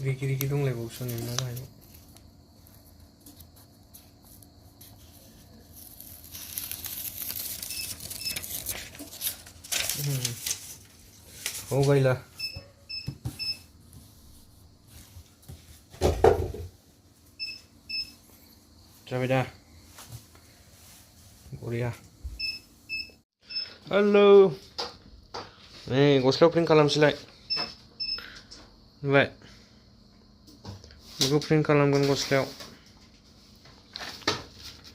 रिकि रिकि दंलायबावोसो नै मा गाहाय हो गैला जाबाय दा बरिया हेलौ नै गस्लायाव प्रिन्ट खालामसैलाय नुबाय बेखौ प्रिन्ट खालामगोन गस्लायाव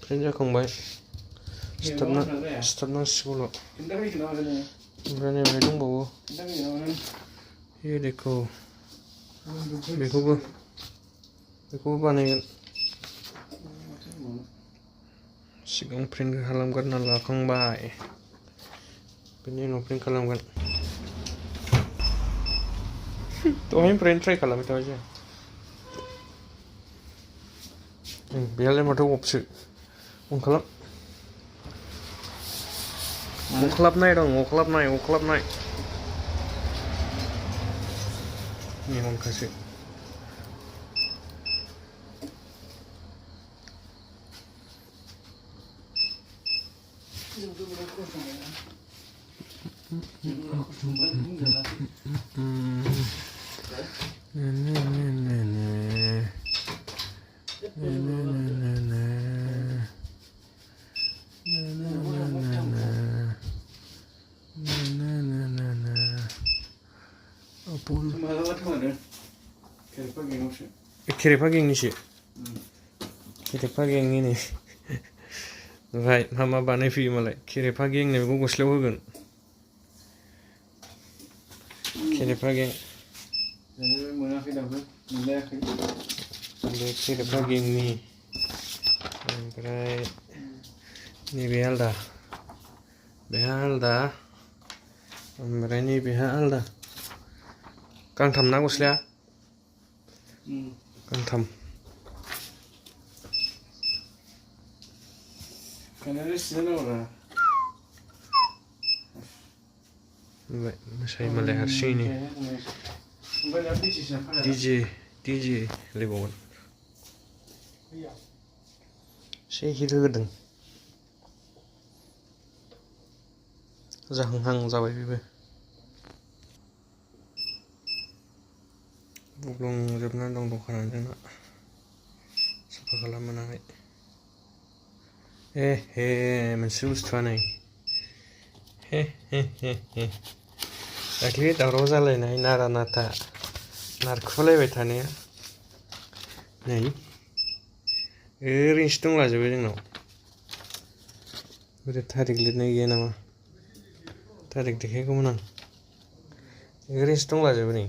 प्रिन्ट जाखांबाय सिथाबनांसिगौल' ओमफ्राय नै बेहाय दंबावो देखौ बेखौबो बानायगोन सिगां प्रिन्ट खालामग्रोना लाखांबाय बेनि उनाव प्रिन्ट खालामगोन दहायनिफ्रायनो ट्राइ खालामबाय थाबाय जों बेहालाय माथो अफसो अन खालाम अख्लाबनाय दं अख्लाबनाय नेहनखासो खेरेफा गेंनिसो खेरेफा गेंनि नै ओमफ्राय मा बानायफैयो मालाय खेरेफा गेंनो बेखौ गस्लायाव होगोन खेरेफा गें मोनाखै दाबो मोनलायाखै बे खेरेफा गेंनि ओमफ्राय नैबे आलदा बेहा आलदा ओमफ्राय नैबेहा आलदा गांथाम ना गस्लाया गांथाम मोसायो मालाय हारसिङैनो डिजे लायबावगोन एसे हिट होग्रोदों जाहांहां जाबाय बेबो बुग्लुंजोबनानै दं दखानानो जोंना साफा खालामनो मोनाखै हे मोनसे बुस्थुआ नै हे दाख्लै दावराव जालायनाय नारा नाथा नारखुलायबाय थानाया नै ओरैनोसो दंलाजोबो जोंनाव बोरै थारिख लिरनाय गैया नामा थारिख देखायगौमोन आं ओरैनोसो दंलाजोबो नै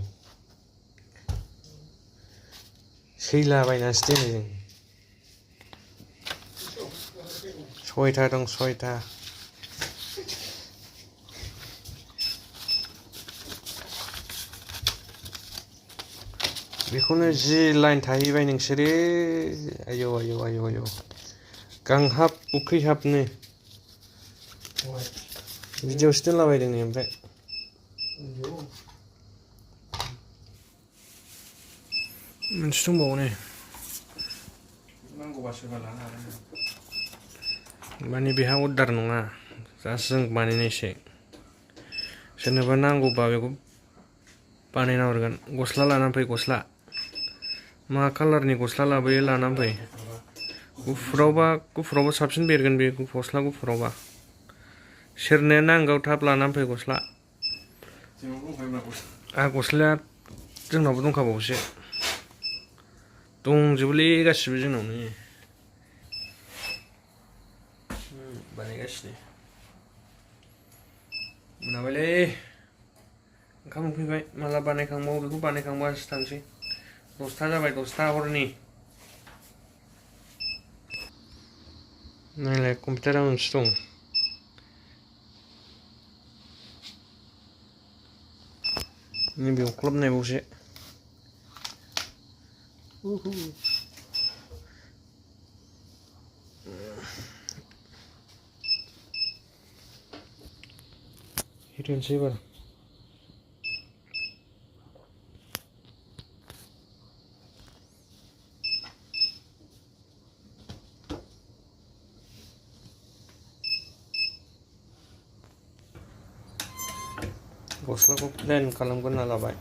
सैलाबायनासो दोनो जों सयथा दं सयथा बेखौनो जि लाइन थाहैबाय नोंसोरो आयौ गांहाब उखैहाबनो बिदियावसो दोनलाबायदों नै ओमफ्राय मोनसे दंबावो नै नांगौबा सोरबा लानो हागोन माने बेहा अर्डार नङा जास्ट जों बानायनायसो सोरनोबा नांगौबा बेखौ बानायना हरगोन गस्ला लानानै फै गस्ला मा कालारनि गस्ला लाबोयो लानानै फै गुफुरावबा साबसिन बेरगोन बे गस्ला गुफुरावबा सोरनो नांगौ थाब लानानै फै गस्ला गस्लाया जोंनावबो दंखाबावोसो दंजोबोलै गासिबो जोंनावनो बानायगासिनो मोनाबायलै ओंखाम उखैबाय माला बानायखांबावो बेखौ बानायखांबासो थांसै 10था जाबाय 10था हरनि नायलाय कम्पिउटारा मोनसे दं नैबे अख्लाबनायबावसो हिट होनोसै एबार गस्लाखौ प्लेन खालामग्रोना लाबाय।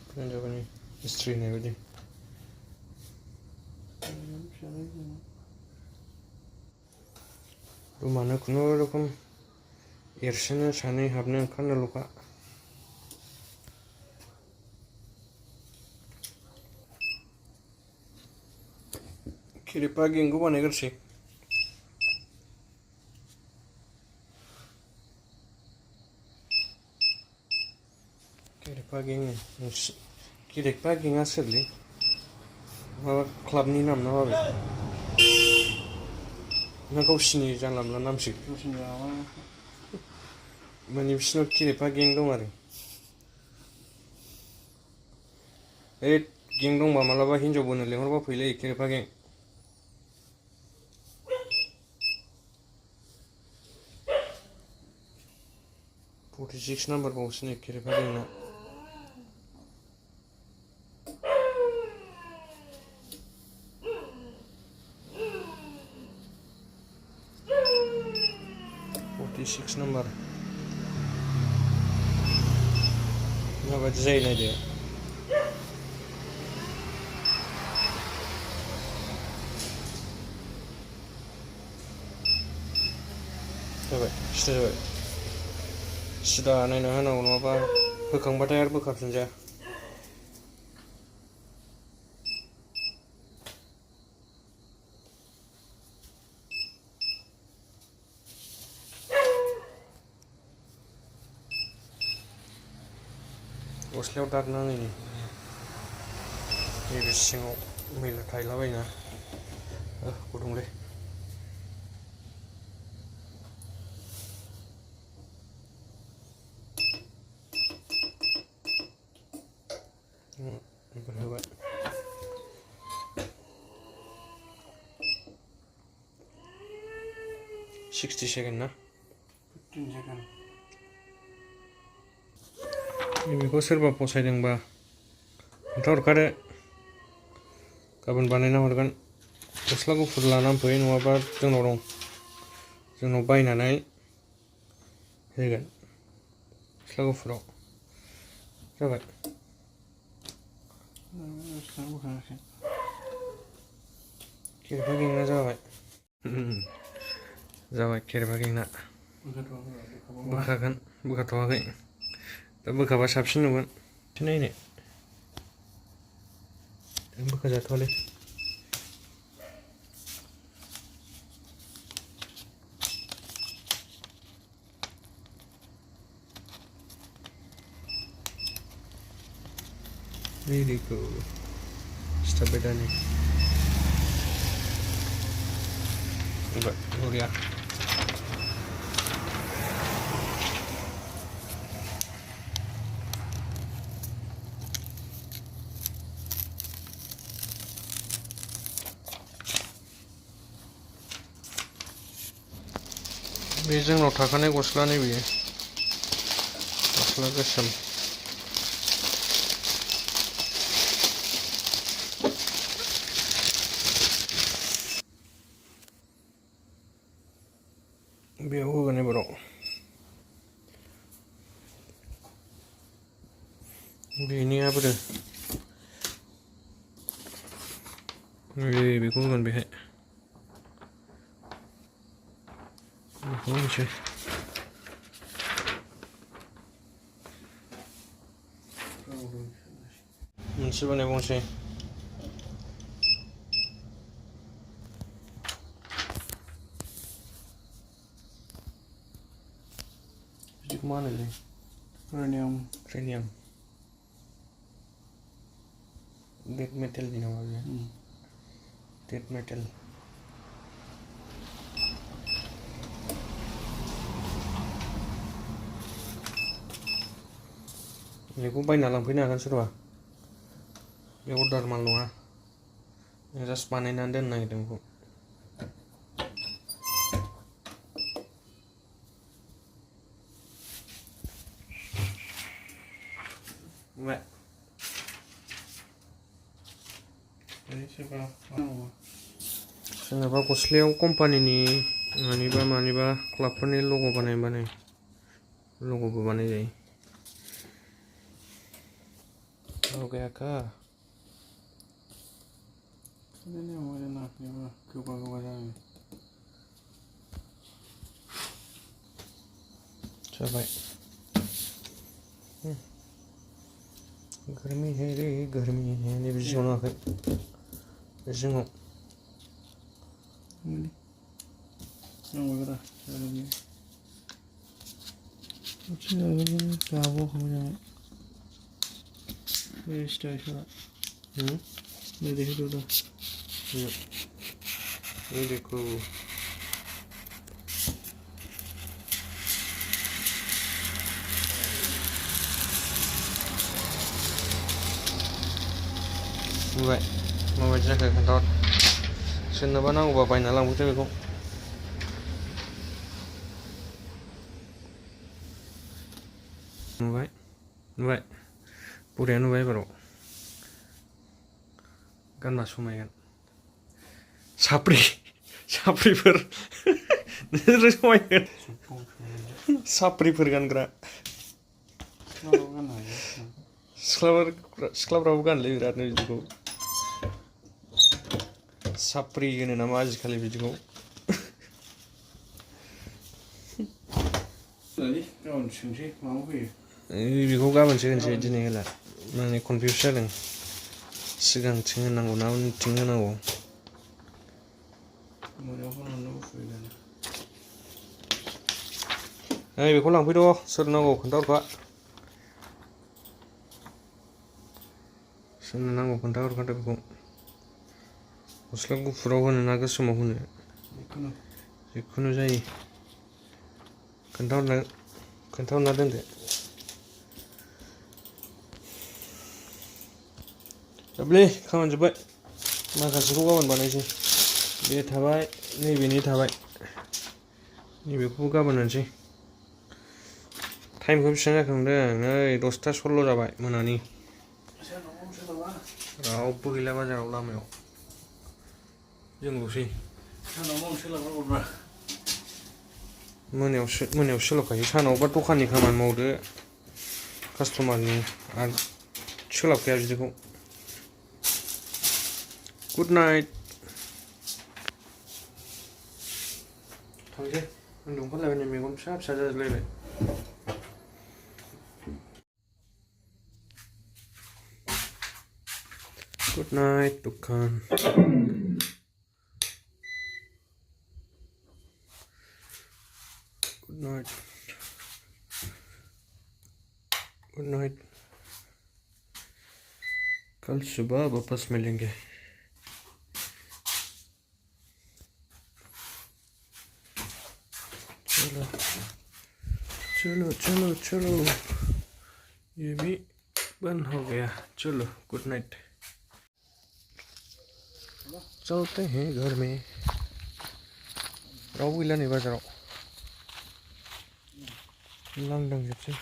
प्लेन जाबाय इस्ट्रि होनाय बायदि। रुमानो खुनुरुखुम एरसोनो सानै हाबनो ओंखारनोल'खा। खेरेपा गेंगौ बानायग्रोसै। खेरेपा गेङा सोरलै? माबा क्लाबनि नाम ना माबे? ना गावसिनि जानला मोनला नामसो? माने बिसिनाव खेरेपा गें दं आरो। गें दंबा मालाबा हिनजाव बोनो लेंहरबा फैलै खेरेपा गें। 46 नाम्बार बावसो नै खेरेपा गेंना। सिक्स नाम्बार माबायदि जायो नायदो। जाबाय सिदा जाबाय। सिदा नायना होनांगौ नङाबा होखांबाथाय आरो बोखाफिनजाया। गस्लायाव दाग नाङैनि नैबे सिङाव मैला थायलाबायोना गुदुंलै। होबाय। 60 सेकेन्ड ना? 15 सेकेन्ड। बेखौ सोरबा फसायदोंबा खोन्थाहरखादो। गाबोन बानायना हरगोन। गस्ला गुफुर लानानै फै, नङाबा जोंनाव दं। जोंनाव बायनानै होगोन गस्ला गुफुराव। जाबाय। खेरेपा गेंना जाबाय। जाबाय खेरेपा गेंना। बोखागोन, बोखाथ'वाखै। दा बोखाबा साबसिन नुगोन। नायनो बोखाजाथ'वालै। Very good. Stop it, Danny. Enggak, Gloria. बे जोंनाव थाखानाय गस्ला नै बेयो गस्ला गोसोम। बेयाव होगोन एबाराव। बेनियाबो बेखौ होगोन बेहाय। बेखौ होनोसै। मोनसे बानायबावनोसै। बिदिखौ मा होनोलै? क्रेनियाम। डेड मेटेलनि नामा बेयो? Dad metal. बेखौ बायना लांफैनो हागोन सोरबा। बे अर्डार माल नङा। जास्ट बानायनानै दोननो नागिरदों बेखौ। सोरनाबा गस्लायाव कम्पानिनि मानिबा क्लाबफोरनि लग' बानाय लग'बो बानाय जायो हो गया का जाबाय गर्मी है रे गर्मी है नैबे जिङाव नाङाखै बे जिङाव ये देखो नुबाय माबायदि जाखो खोन्थाहर सोरनोबा नांगौबा बायना लांफैदो बेखौ नुबाय बरिया नुबाय एबाराव गानबा समायगोन साप्रिफोर नोंसोर समायगोन साप्रिफोर गानग्रा सिख्लाफ्राबो गानलै बिरादनो बिदिखौ साप्रि होनो नामा आजिखालि बिदिखौ बेखौ गाबोनसो होनसै दिनै होला माने कनफिउस जादों सिगांथिं होनांगौ ना उनथिं होनांगौ ओइ बेखौ लांफैद' सोर नांगौ खोन्थाहरखा सोरनो नांगौ खोन्थाहरखादो बेखौ गस्ला गुफुराव होनो ना गोसोमाव होनो जिखुनु जायो खोन्थाहरना दोनदो दाबलै खामानि जोब्बाय माखासेखौ गाबोन बानायसै बे थाबाय नैबेनि थाबाय नैबेखौबो गाबोन होनसै टाइमखौ बेसेबां जाखो नुदों नै 10:16 जाबाय मोनानि रावबो गैला बाजाराव लामायाव जोंल'सै मोनायाव सोलाबखायो सानावबा दखाननि खामानि मावदो कास्टमारनि आरो सोलाबखाया बिदिखौ गुड नाइट थांसै उन्दुनो ओंखारलायबाय मेगन फिसा जाजोबलायबाय गुड नाइट दखान गुड नाइट कल सुबह वापस मिलेंगे चलो ये भी बंद हो गया चलो गुड नाइट चलते हैं घर में रावबो गैला नै बाजाराव लांदां जोबसै